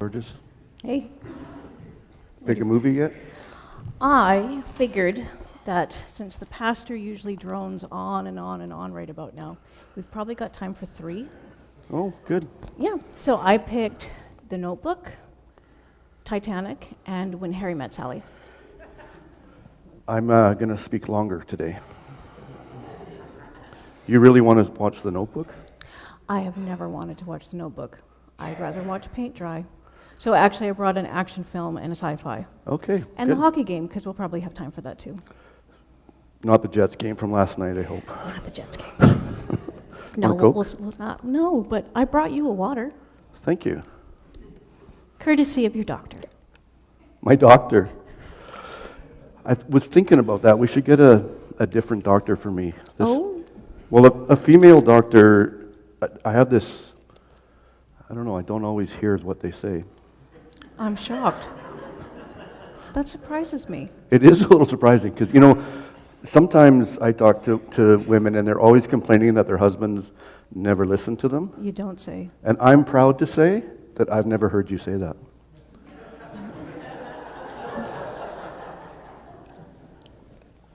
Burgess, Hey, pick a movie yet? I figured that since the pastor usually drones on and on and on right about now, we've probably got time for 3. Oh, good. Yeah, so I picked The Notebook, Titanic, and When Harry Met Sally. I'm going to speak longer today. You really want to watch The Notebook? I have never wanted to watch The Notebook. I'd rather watch paint dry. So actually I brought an action film and a sci-fi. Okay, And good. the hockey game, because we'll probably have time for that too. Not the Jets game from last night, I hope. Not the Jets game. No, Coke? we'll not. No, but I brought you a water, Thank you. courtesy of your doctor. My doctor. I was thinking about that. We should get a different doctor for me. Well, a female doctor, I have this, I don't know, I don't always hear what they say. I'm shocked. That surprises me. It is a little surprising because, sometimes I talk to women and they're always complaining that their husbands never listen to them. You don't say. And I'm proud to say that I've never heard you say that.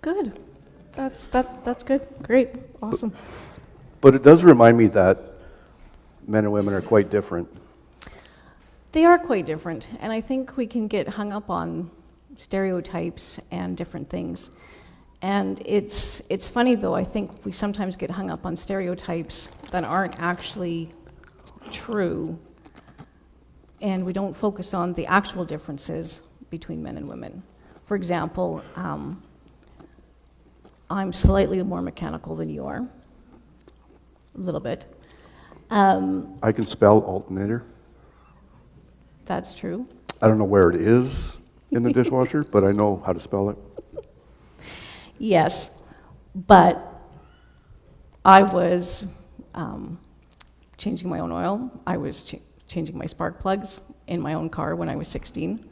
Good. That's good. Great. Awesome. But it does remind me that men and women are quite different. They are quite different, and I think we can get hung up on stereotypes and different things. And it's funny though, I think we sometimes get hung up on stereotypes that aren't actually true, and we don't focus on the actual differences between men and women. For example, I'm slightly more mechanical than you are, a little bit. I can spell alternator. That's true. I don't know where it is in the dishwasher, but I know how to spell it. Yes, but I was changing my own oil. I was changing my spark plugs in my own car when I was 16,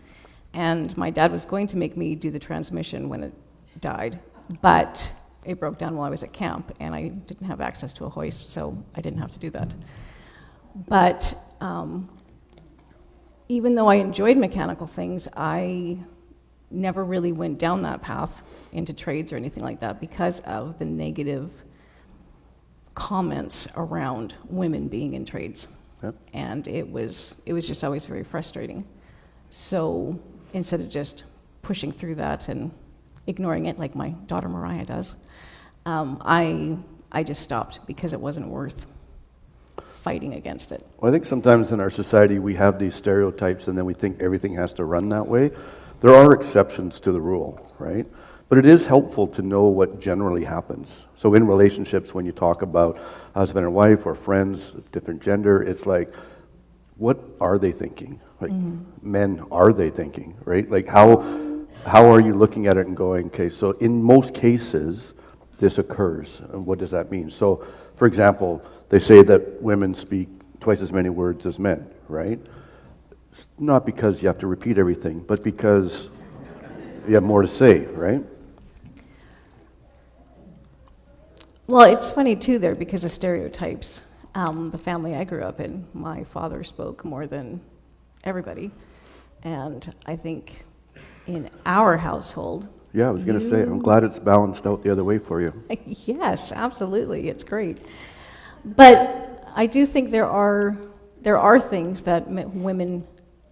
and my dad was going to make me do the transmission when it died, but it broke down while I was at camp, and I didn't have access to a hoist, so I didn't have to do that. But even though I enjoyed mechanical things, I never really went down that path into trades or anything like that because of the negative comments around women being in trades. Yep. And it was just always very frustrating. So instead of just pushing through that and ignoring it like my daughter Mariah does, I just stopped because it wasn't worth fighting against it. Well, I think sometimes in our society we have these stereotypes and then we think everything has to run that way. There are exceptions to the rule, right? But it is helpful to know what generally happens. So in relationships, when you talk about husband and wife or friends of different gender, it's like, what are they thinking? Like, men, are they thinking, right? Like, how are you looking at it and going, okay, so in most cases, this occurs. And what does that mean? So, for example, they say that women speak twice as many words as men, right? Not because you have to repeat everything, but because you have more to say, right? Well, it's funny too there because of stereotypes. The family I grew up in, my father spoke more than everybody. And I think in our household... Yeah, I was going to say, I'm glad it's balanced out the other way for you. Yes, absolutely, it's great. But I do think there are things that women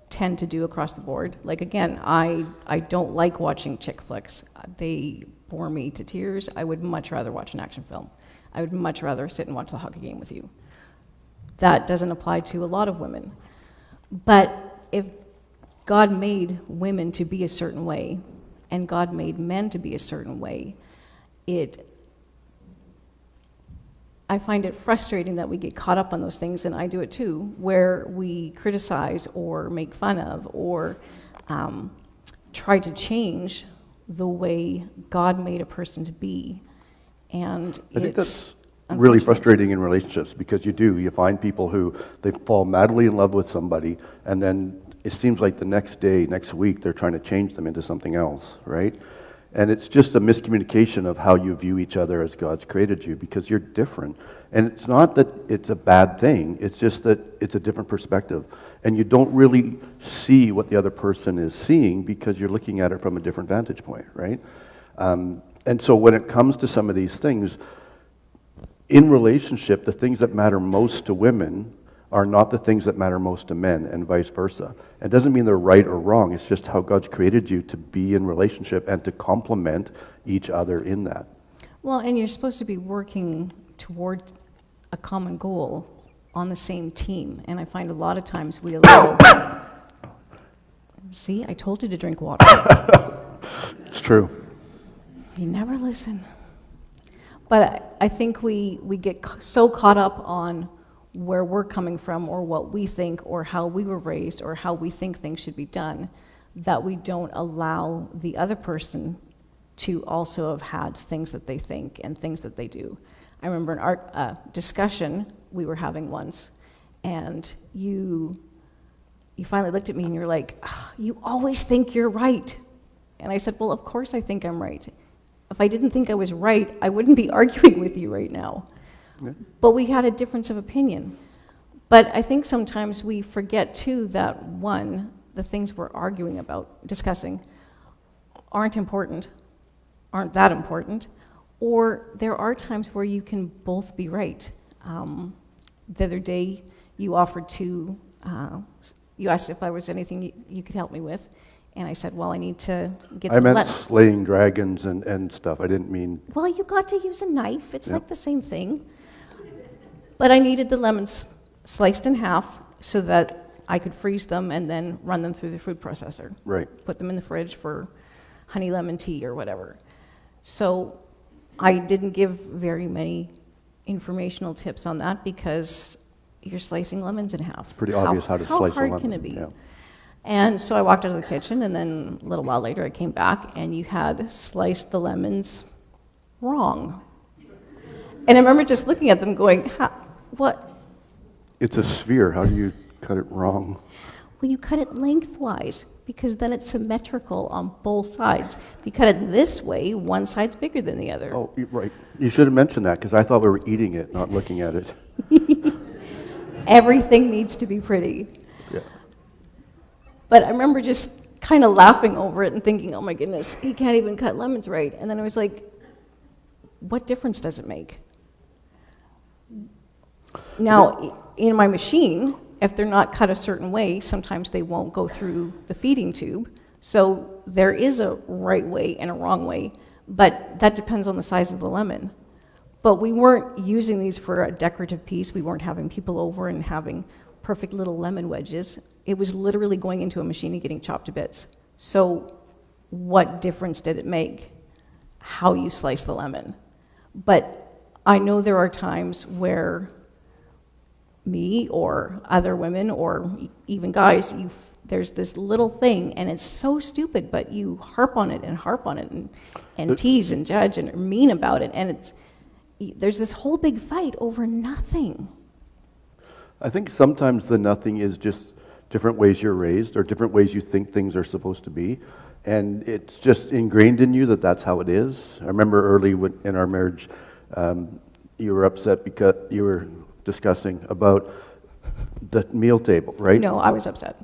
tend to do across the board. Like again, I don't like watching chick flicks. They bore me to tears. I would much rather watch an action film. I would much rather sit and watch the hockey game with you. That doesn't apply to a lot of women. But if God made women to be a certain way, and God made men to be a certain way, I find it frustrating that we get caught up on those things, and I do it too, where we criticize or make fun of or try to change the way God made a person to be. And I think that's really frustrating in relationships because you find people who they fall madly in love with somebody and then it seems like the next day, next week, they're trying to change them into something else, right? And it's just a miscommunication of how you view each other as God's created you, because you're different. And it's not that it's a bad thing, it's just that it's a different perspective. And you don't really see what the other person is seeing because you're looking at it from a different vantage point, right? And so when it comes to some of these things, in relationship, the things that matter most to women are not the things that matter most to men, and vice versa. It doesn't mean they're right or wrong, it's just how God's created you to be in relationship and to complement each other in that. Well, and you're supposed to be working toward a common goal on the same team. And I find a lot of times we allow... See, I told you to drink water. It's true. You never listen. But I think we get so caught up on where we're coming from or what we think or how we were raised or how we think things should be done that we don't allow the other person to also have had things that they think and things that they do. I remember an art discussion we were having once, and you finally looked at me and you're like, you always think you're right. And I said, well, of course I think I'm right. If I didn't think I was right, I wouldn't be arguing with you right now. Yeah. But we had a difference of opinion. But I think sometimes we forget, too, that, one, the things we're arguing about, discussing, aren't that important, or there are times where you can both be right. The other day, you offered to, you asked if there was anything you could help me with, and I said, well, I need to get I meant slaying dragons and stuff. I didn't mean... Well, you got to use a knife. It's like the same thing. But I needed the lemons sliced in half so that I could freeze them and then run them through the food processor. Right. Put them in the fridge for honey lemon tea or whatever. So I didn't give very many informational tips on that because you're slicing lemons in half. Pretty obvious how to slice a lemon. How hard can it be? Yeah. And so I walked out of the kitchen, and then a little while later I came back, and you had sliced the lemons wrong. And I remember just looking at them going, what? It's a sphere. How do you cut it wrong? Well, you cut it lengthwise, because then it's symmetrical on both sides. If you cut it this way, one side's bigger than the other. Oh, right. You should have mentioned that, because I thought we were eating it, not looking at it. Everything needs to be pretty. Yeah. But I remember just kind of laughing over it and thinking, oh my goodness, he can't even cut lemons right. And then I was like, what difference does it make? Now, in my machine, if they're not cut a certain way, sometimes they won't go through the feeding tube. So there is a right way and a wrong way, but that depends on the size of the lemon. But we weren't using these for a decorative piece. We weren't having people over and having perfect little lemon wedges. It was literally going into a machine and getting chopped to bits. So what difference did it make how you slice the lemon? But I know there are times where me or other women or even guys, there's this little thing, and it's so stupid, but you harp on it and tease and judge and are mean about it, and there's this whole big fight over nothing. I think sometimes the nothing is just different ways you're raised or different ways you think things are supposed to be. And it's just ingrained in you that that's how it is. I remember early in our marriage, you were upset because you were discussing about the meal table, right? No, I was upset.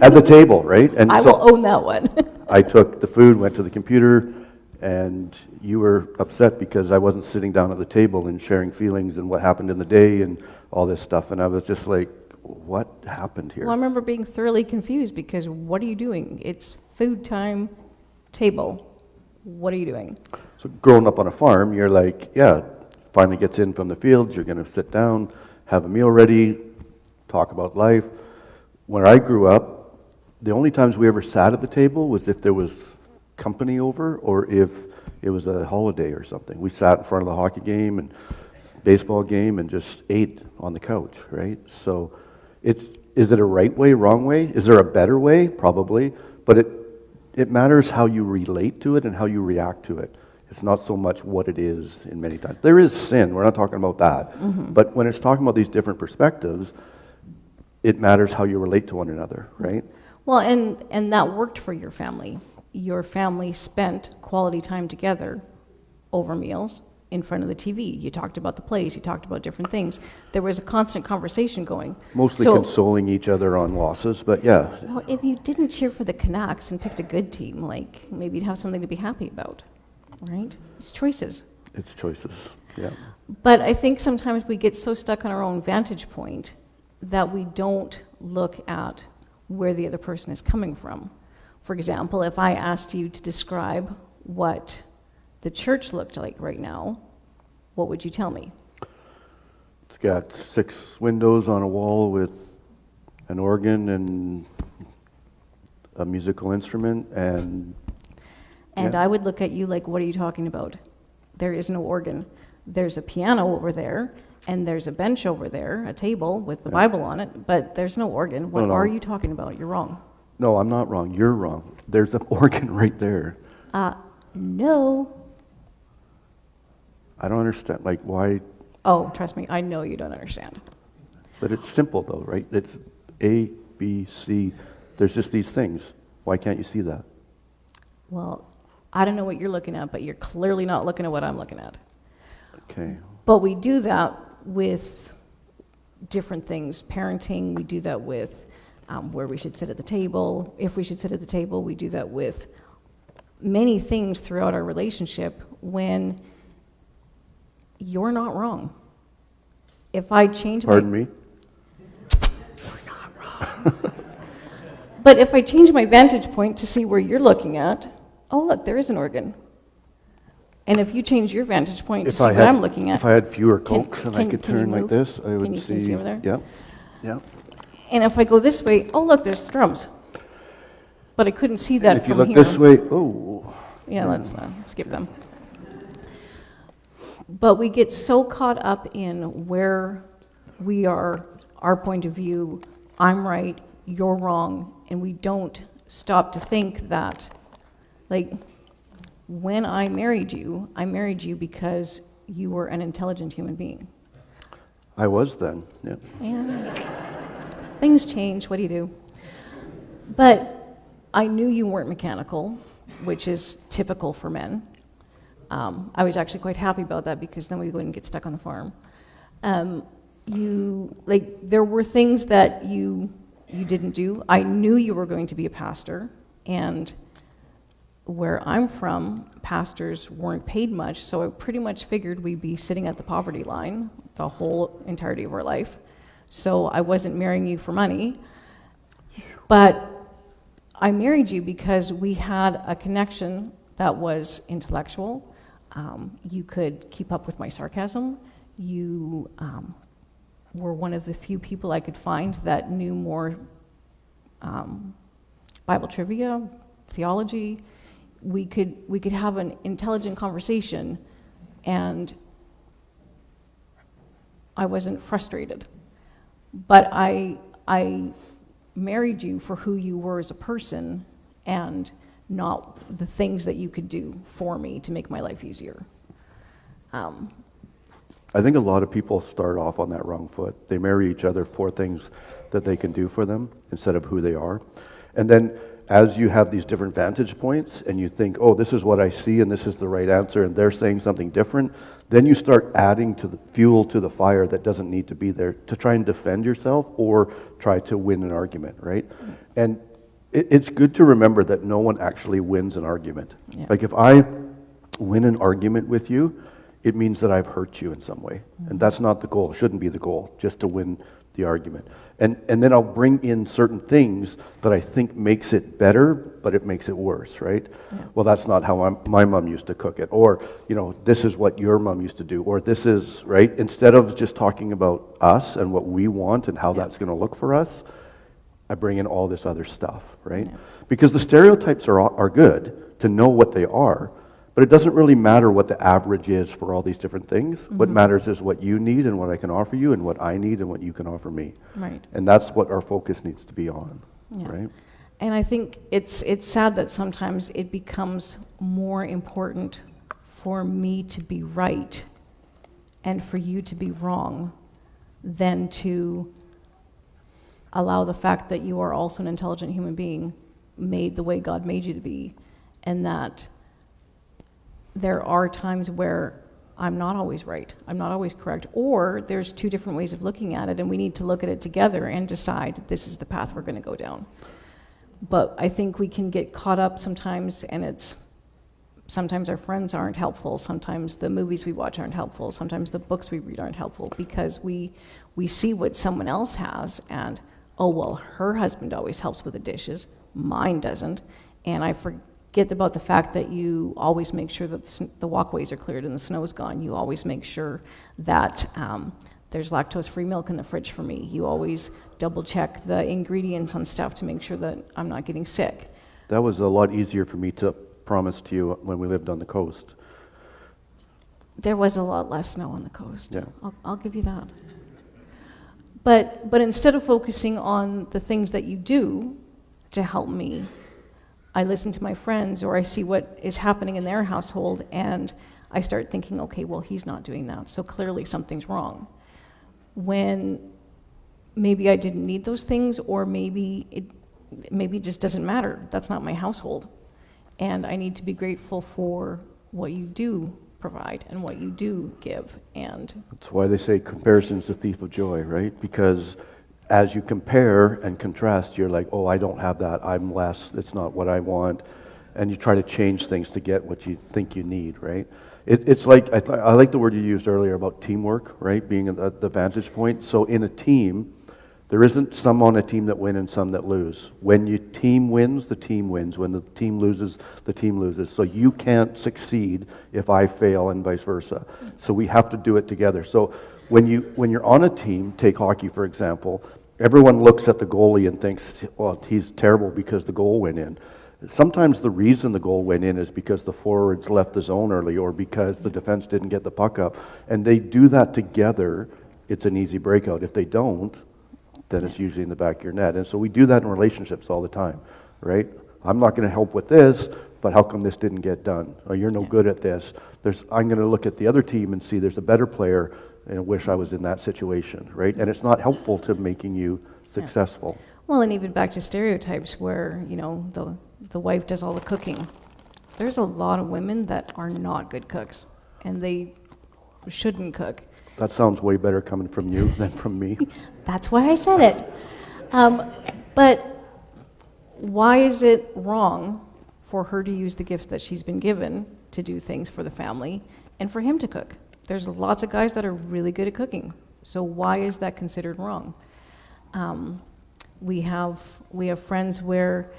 At the table, right? And I will own that one. I took the food, went to the computer, and you were upset because I wasn't sitting down at the table and sharing feelings and what happened in the day and all this stuff. And I was just like, what happened here? Well, I remember being thoroughly confused because what are you doing? It's food time, table. What are you doing? So growing up on a farm, you're like, yeah, finally gets in from the fields, you're going to sit down, have a meal ready, talk about life. When I grew up, the only times we ever sat at the table was if there was company over or if it was a holiday or something. We sat in front of the hockey game and baseball game and just ate on the couch, right? So is it a right way, wrong way? Is there a better way? Probably. But it matters how you relate to it and how you react to it. It's not so much what it is in many times. There is sin. We're not talking about that. Mm-hmm. But when it's talking about these different perspectives, it matters how you relate to one another, right? Well, and that worked for your family. your family spent quality time together over meals in front of the TV. You talked about the plays, you talked about different things. There was a constant conversation going. Mostly So- consoling each other on losses, but yeah, Well, if you didn't cheer for the Canucks and picked a good team, like, maybe you'd have something to be happy about, right? It's choices. it's choices. Yeah. But I think sometimes we get so stuck on our own vantage point that we don't look at where the other person is coming from. For example, if I asked you to describe what the church looked like right now, what would you tell me? It's got 6 windows on a wall with an organ and a musical instrument and I would look at you like, what are you talking about? There is no organ. There's a piano over there, and there's a bench over there, a table with the Bible on it, but there's no organ. What No. are you talking about? You're wrong. No, I'm not wrong. You're wrong. There's an organ right there. No. I don't understand. Like, why? Oh, trust me, I know you don't understand. But it's simple, though, right? It's A, B, C. There's just these things. Why can't you see that? Well, I don't know what you're looking at, but you're clearly not looking at what I'm looking at. Okay. But we do that with different things. Parenting, we do that with where we should sit at the table. If we should sit at the table, we do that with many things throughout our relationship when you're not wrong. If I change Pardon me? But if I change my vantage point to see where you're looking at, oh, look, there is an organ. And if you change your vantage point to see what I'm looking at. If I had fewer Can- Cokes and can- I could can you turn like move? this, I Can would you see. see over there? Yeah. Yeah. And if I go this way, oh, look, there's drums. But I couldn't see that And if you from look here. this way, oh. Yeah, let's skip them. But we get so caught up in where we are, our point of view, I'm right, you're wrong, and we don't stop to think that, like, when I married you because you were an intelligent human being. I was then. Yeah. And things change, what do you do? But I knew you weren't mechanical, which is typical for men. I was actually quite happy about that because then we wouldn't get stuck on the farm. There were things that you didn't do. I knew you were going to be a pastor, and where I'm from, pastors weren't paid much, so I pretty much figured we'd be sitting at the poverty line the whole entirety of our life. So I wasn't marrying you for money, but I married you because we had a connection that was intellectual. You could keep up with my sarcasm. You were one of the few people I could find that knew more Bible trivia, theology. We could have an intelligent conversation, and I wasn't frustrated. But I married you for who you were as a person, and not the things that you could do for me to make my life easier. I think a lot of people start off on that wrong foot. They marry each other for things that they can do for them instead of who they are. And then as you have these different vantage points and you think, oh, this is what I see and this is the right answer and they're saying something different, then you start adding to the fuel to the fire that doesn't need to be there to try and defend yourself or try to win an argument, right? And it's good to remember that no one actually wins an argument. Yeah. Like if I win an argument with you, it means that I've hurt you in some way. And that's not the goal, shouldn't be the goal, just to win the argument. And then I'll bring in certain things that I think makes it better, but it makes it worse, right? Yeah. Well, that's not how my mom used to cook it. Or, this is what your mom used to do. Or this is, right? Instead of just talking about us and what we want and how that's going to look for us, I bring in all this other stuff, right? Yeah. Because the stereotypes are good to know what they are, but it doesn't really matter what the average is for all these different things. Mm-hmm. What matters is what you need and what I can offer you and what I need and what you can offer me. Right. And that's what our focus needs to be on, right? And I think it's sad that sometimes it becomes more important for me to be right and for you to be wrong than to allow the fact that you are also an intelligent human being made the way God made you to be, and that there are times where I'm not always right, I'm not always correct, or there's two different ways of looking at it, and we need to look at it together and decide this is the path we're going to go down. But I think we can get caught up sometimes, and sometimes our friends aren't helpful, sometimes the movies we watch aren't helpful, sometimes the books we read aren't helpful, because we see what someone else has, and, oh, well, her husband always helps with the dishes, mine doesn't, and I forget about the fact that you always make sure that the walkways are cleared and the snow's gone. You always make sure that there's lactose-free milk in the fridge for me. You always double-check the ingredients on stuff to make sure that I'm not getting sick. That was a lot easier for me to promise to you when we lived on the coast. There was a lot less snow on the coast. Yeah. I'll give you that. But instead of focusing on the things that you do to help me, I listen to my friends, or I see what is happening in their household, and I start thinking, okay, well, he's not doing that, so clearly something's wrong. When maybe I didn't need those things, or maybe it just doesn't matter. That's not my household. And I need to be grateful for what you do provide and what you do give. And that's why they say comparison's the thief of joy, right? Because as you compare and contrast, you're like, oh, I don't have that, I'm less, it's not what I want. And you try to change things to get what you think you need, right? It's like, I like the word you used earlier about teamwork, right? Being at the vantage point. So in a team, there isn't some on a team that win and some that lose. When your team wins, the team wins. When the team loses, the team loses. So you can't succeed if I fail and vice versa. So we have to do it together. So when you're on a team, take hockey for example, everyone looks at the goalie and thinks, well, he's terrible because the goal went in. Sometimes the reason the goal went in is because the forwards left the zone early, or because the defense didn't get the puck up. And they do that together, it's an easy breakout. If they don't, then it's usually in the back of your net. And so we do that in relationships all the time, right? I'm not going to help with this, but how come this didn't get done? Or you're no good at this. I'm going to look at the other team and see there's a better player, and I wish I was in that situation, right? And it's not helpful to making you successful. well, and even back to stereotypes where, the wife does all the cooking. There's a lot of women that are not good cooks, and they shouldn't cook. That sounds way better coming from you than from me. That's why I said it. But why is it wrong for her to use the gifts that she's been given to do things for the family, and for him to cook? There's lots of guys that are really good at cooking. So why is that considered wrong? We have friends where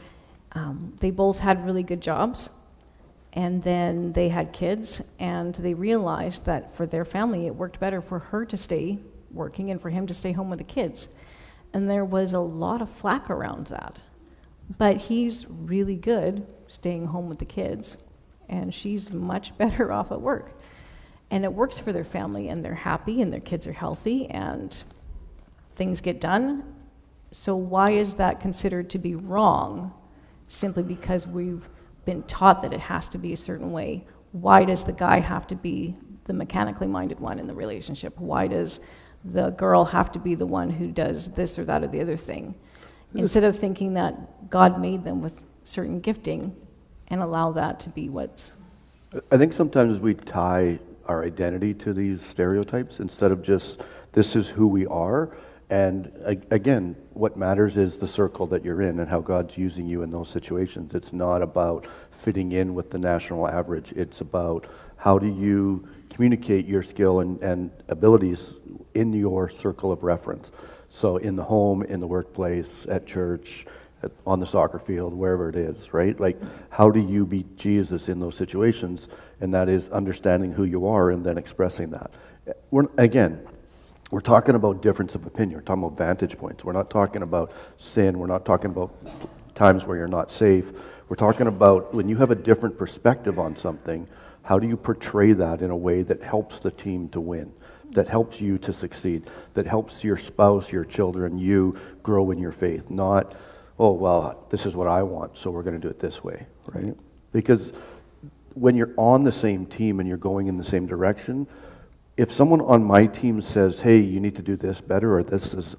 they both had really good jobs, and then they had kids, and they realized that for their family it worked better for her to stay working and for him to stay home with the kids. And there was a lot of flack around that. But he's really good staying home with the kids, and she's much better off at work. And it works for their family, and they're happy, and their kids are healthy, and things get done. So why is that considered to be wrong, simply because we've been taught that it has to be a certain way? Why does the guy have to be the mechanically minded one in the relationship? Why does the girl have to be the one who does this or that or the other thing? Instead of thinking that God made them with certain gifting and allow that to be what's... I think sometimes we tie our identity to these stereotypes instead of just, this is who we are. And again, what matters is the circle that you're in and how God's using you in those situations. It's not about fitting in with the national average. It's about how do you communicate your skill and abilities in your circle of reference. So in the home, in the workplace, at church, on the soccer field, wherever it is, right? Like, how do you be Jesus in those situations? And that is understanding who you are and then expressing that. We're talking about difference of opinion. We're talking about vantage points. We're not talking about sin. We're not talking about times where you're not safe. We're talking about when you have a different perspective on something, how do you portray that in a way that helps the team to win, that helps you to succeed, that helps your spouse, your children, you grow in your faith, not, oh, well, this is what I want, so we're going to do it this way, right? Because when you're on the same team and you're going in the same direction, if someone on my team says, hey, you need to do this better, or this is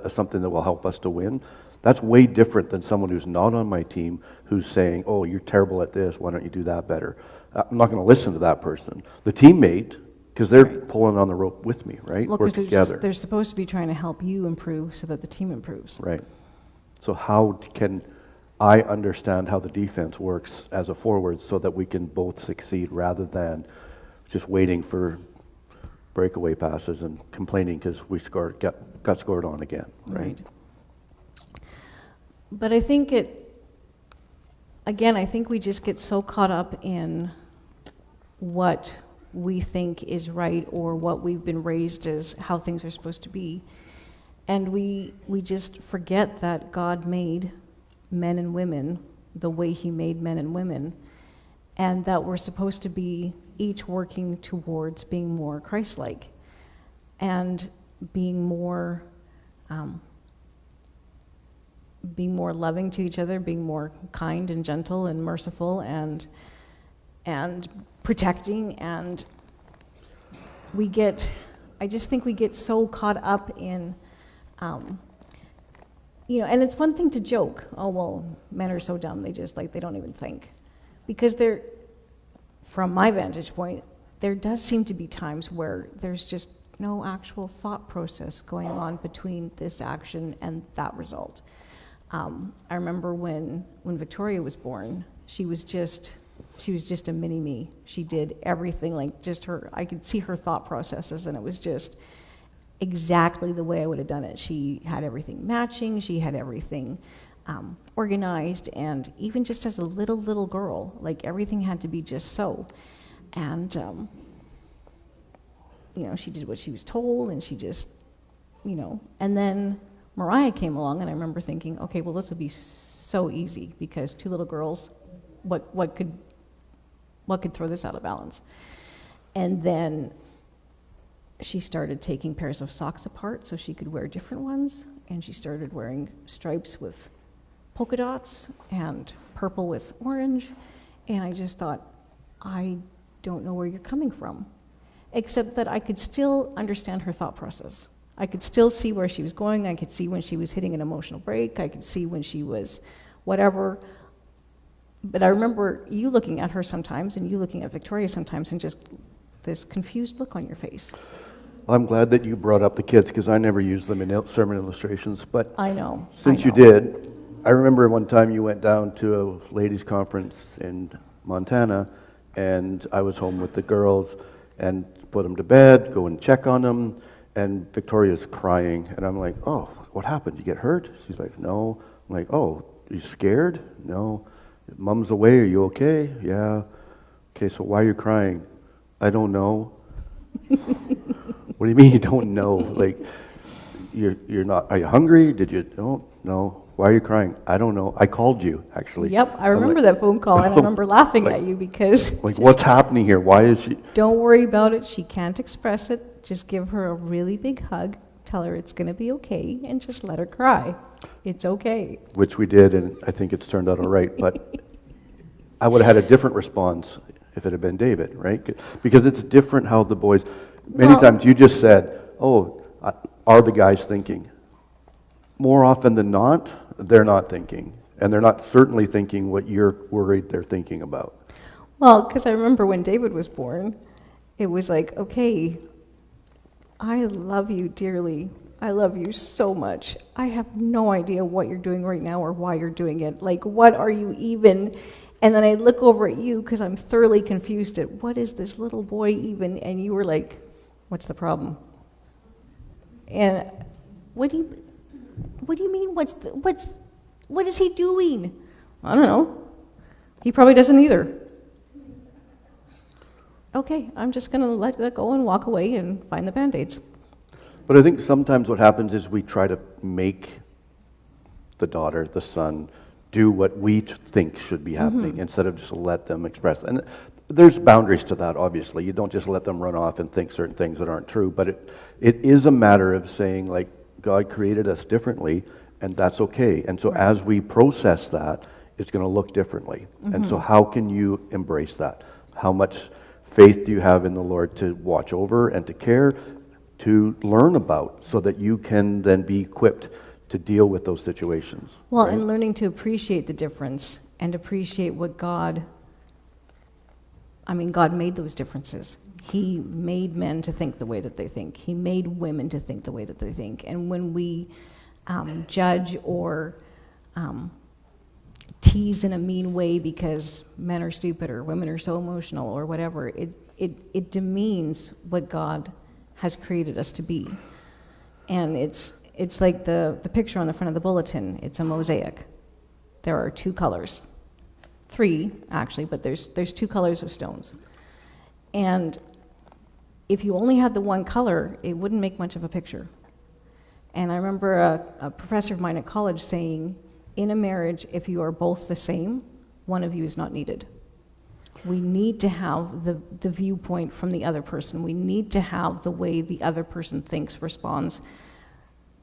something that will help us to win, That's way different than someone who's not on my team who's saying, oh, you're terrible at this, why don't you do that better? I'm not going to listen to that person. The teammate, because they're pulling on the rope with me, right? Well, We're because together. they're supposed to be trying to help you improve so that the team improves. Right. So how can I understand how the defense works as a forward so that we can both succeed rather than just waiting for breakaway passes and complaining because we got scored on again, right? But I think I think we just get so caught up in what we think is right or what we've been raised as how things are supposed to be. And we just forget that God made men and women the way he made men and women, and that we're supposed to be each working towards being more Christ-like and being more loving to each other, being more kind and gentle and merciful and protecting. And I just think we get so caught up in, and it's one thing to joke, oh, well, men are so dumb, they don't even think. Because from my vantage point, there does seem to be times where there's just no actual thought process going on between this action and that result. I remember when Victoria was born, she was just a mini-me. She did everything, I could see her thought processes, and it was just exactly the way I would have done it. She had everything matching, she had everything organized, and even just as a little girl, everything had to be just so. And, she did what she was told, and she just, and then Mariah came along, and I remember thinking, okay, well, this will be so easy, because two little girls, what could throw this out of balance? And then she started taking pairs of socks apart so she could wear different ones, and she started wearing stripes with polka dots and purple with orange, and I just thought, I don't know where you're coming from, except that I could still understand her thought process. I could still see where she was going. I could see when she was hitting an emotional break. I could see when she was whatever. But I remember you looking at her sometimes and you looking at Victoria sometimes and just this confused look on your face. I'm glad that you brought up the kids because I never used them in sermon illustrations. But I know. Since you did, I remember one time you went down to a ladies' conference in Montana, and I was home with the girls and put them to bed, go and check on them. And Victoria's crying, and I'm like, oh, what happened? You get hurt? She's like, no. I'm like, oh, you scared? No. Mom's away, are you okay? Yeah. Okay, so why are you crying? I don't know. What do you mean you don't know? You're not, are you hungry? Did you, no. Why are you crying? I don't know. I called you, actually. Yep, I remember that phone call, and I remember laughing at you because... what's happening here? Why is she... Don't worry about it. She can't express it. Just give her a really big hug. Tell her it's going to be okay, and just let her cry. It's okay. Which we did, and I think it's turned out all right. But I would have had a different response if it had been David, right? Because it's different how the boys... Many times you just said, are the guys thinking? More often than not, they're not thinking. And they're not certainly thinking what you're worried they're thinking about. Well, because I remember when David was born, it was like, okay, I love you dearly. I love you so much. I have no idea what you're doing right now or why you're doing it. What are you even? And then I look over at you because I'm thoroughly confused at what is this little boy even? And you were like, what's the problem? And what do you mean? What is he doing? I don't know. He probably doesn't either. Okay, I'm just going to let that go and walk away and find the Band-Aids. But I think sometimes what happens is we try to make the daughter, the son, do what we think should be happening instead of just let them express. And there's boundaries to that, obviously. You don't just let them run off and think certain things that aren't true. But it is a matter of saying, God created us differently, and that's okay. And so as we process that, it's going to look differently. And so how can you embrace that? How much faith do you have in the Lord to watch over and to care, to learn about, so that you can then be equipped to deal with those situations. Well, right? and learning to appreciate the difference and appreciate what God made those differences. He made men to think the way that they think. He made women to think the way that they think. And when we judge or tease in a mean way because men are stupid or women are so emotional or whatever, it demeans what God has created us to be. And it's like the picture on the front of the bulletin. It's a mosaic. There are 2 colors. 3, actually, but there's 2 colors of stones. And if you only had the one color, it wouldn't make much of a picture. And I remember a professor of mine at college saying, in a marriage, if you are both the same, one of you is not needed. We need to have the viewpoint from the other person. We need to have the way the other person thinks, responds,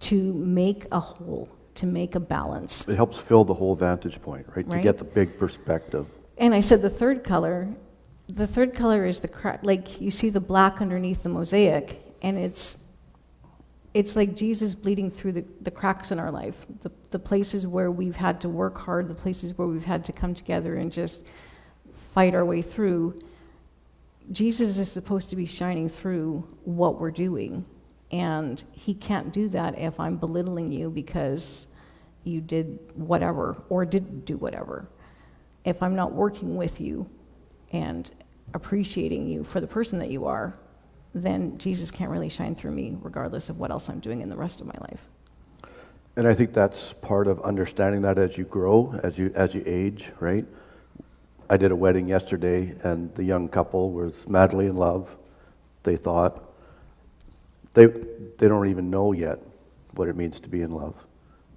to make a whole, to make a balance. It helps fill the whole vantage point, right? To get the big perspective. And I said the third color is the crack, like you see the black underneath the mosaic, and it's like Jesus bleeding through the cracks in our life, the places where we've had to work hard, the places where we've had to come together and just fight our way through. Jesus is supposed to be shining through what we're doing, and he can't do that if I'm belittling you because you did whatever or didn't do whatever. If I'm not working with you and appreciating you for the person that you are, then Jesus can't really shine through me regardless of what else I'm doing in the rest of my life. And I think that's part of understanding that as you grow, as you age, right? I did a wedding yesterday, and the young couple was madly in love. They thought they don't even know yet what it means to be in love.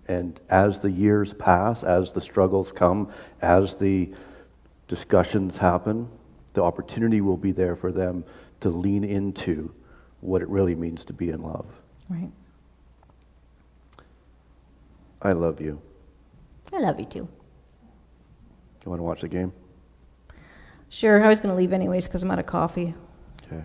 And as the years pass, as the struggles come, as the discussions happen, the opportunity will be there for them to lean into what it really means to be in love. Right. I love you. I love you too. You want to watch the game? Sure, I was going to leave anyways because I'm out of coffee. Okay.